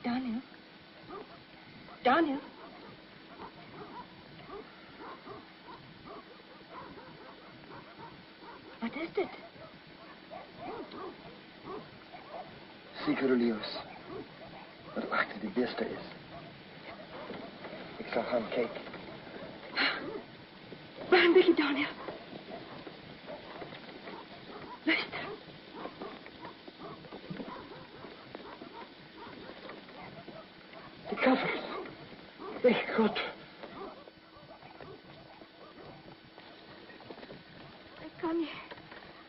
Daniel? Daniel? Wat is dit? Zeker Lewis. Wat achter die beeste is. Ik zal gaan kijken. Waarom wil je, Daniel? Luister. Die kaffers. Mijn God. Ik kan niet.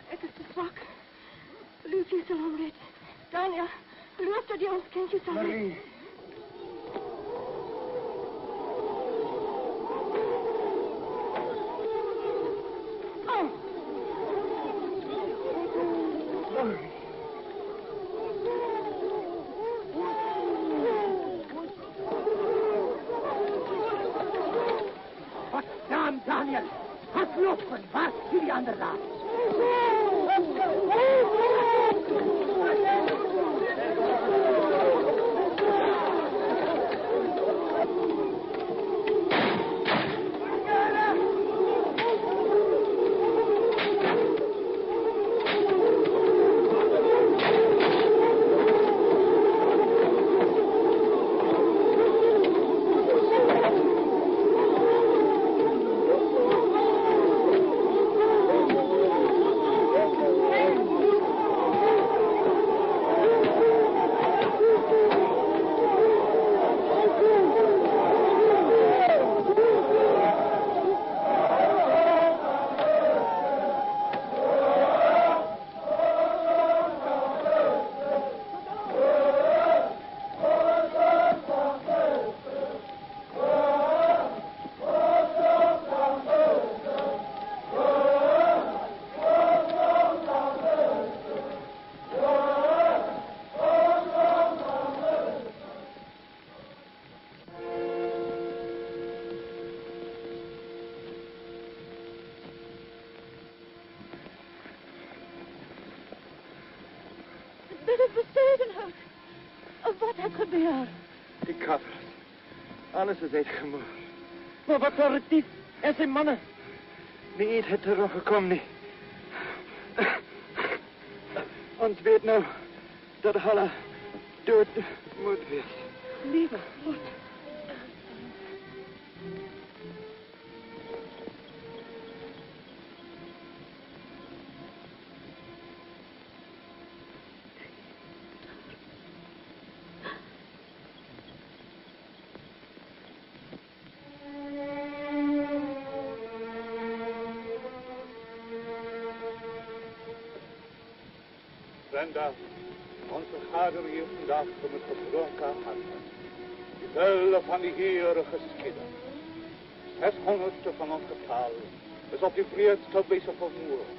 Het is te zwak. Geloof je zal hem redden. Daniel, geloof dat je ons kindje zal redden. Marie. Daniel, wat lopen, waar zie je aan de raad? Die kaffers. Alles is uitgemoord. Maar wat voor het dief en zijn mannen? Niet het teruggekomen, niet. Ons weet nou dat Halla dood moet wezen. Lieve God. Brenda, onze vergadering hier vandaag om het gebroken harten. Die willen van die Heere geschieden. 600ste van ons getal is op die vreedste bezig vermoord.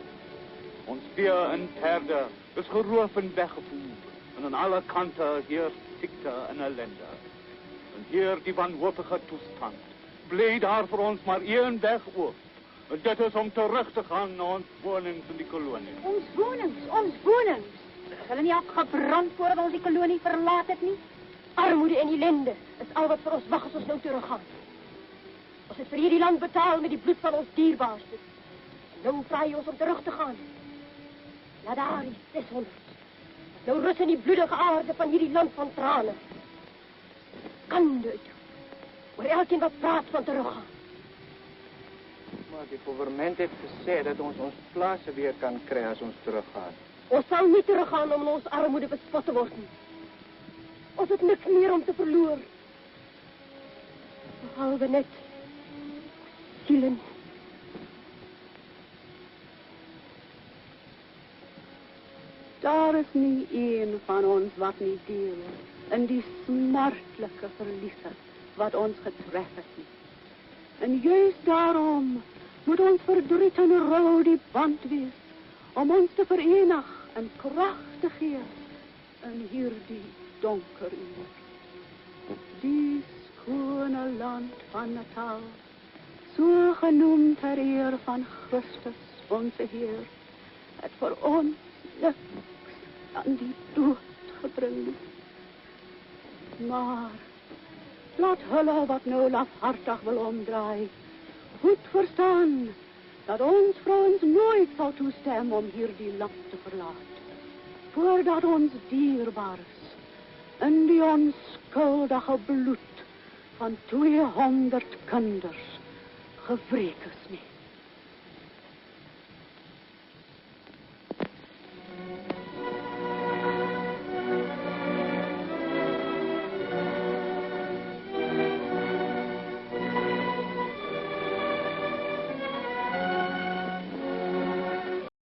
Ons 1/3 is geroof en weggevoerd. En aan alle kanten heerst ziekte en ellende. En hier die wanhopige toestand. Bly daar voor ons maar één weg oop. En dit is om terug te gaan naar ons wonings in die kolonie. Ons wonings. Zullen niet afgebrand voordat ons die kolonie verlaat het niet? Armoede en ellende is al wat voor ons wacht als ons nou teruggaan. Ons het voor hierdie land betaald met die bloed van ons dierbaarste. Nou vraag je ons om terug te gaan. Laat daar die 600. Nou rust in die bloedige aarde van hierdie land van tranen. Kan dit. Maar elkeen wat praat van teruggaan. Maar die gouvernement heeft gezegd dat ons plaatsen weer kan krijgen als ons teruggaan. Ons zal niet teruggaan om in ons armoede bespot te worden. Ons het niks meer om te verloren. Behalve net zielen. Daar is niet een van ons wat niet deel in die smartelijke verliezen wat ons getreft heeft. En juist daarom moet ons verdriet en rouw die band wees om ons te verenigen en kracht te geven in hierdie donker uur. Die schone land van Natal, zo genoemd ter eer van Christus onze Heer, het voor ons niks aan die dood gebring. Maar laat hulle wat nou lafhartig wil omdraai, goed verstaan dat ons vrouens nooit zal toestemmen om hier die land te verlaten, voordat ons dierbaars in die onschuldige bloed van 200 kinders gewreek is nie.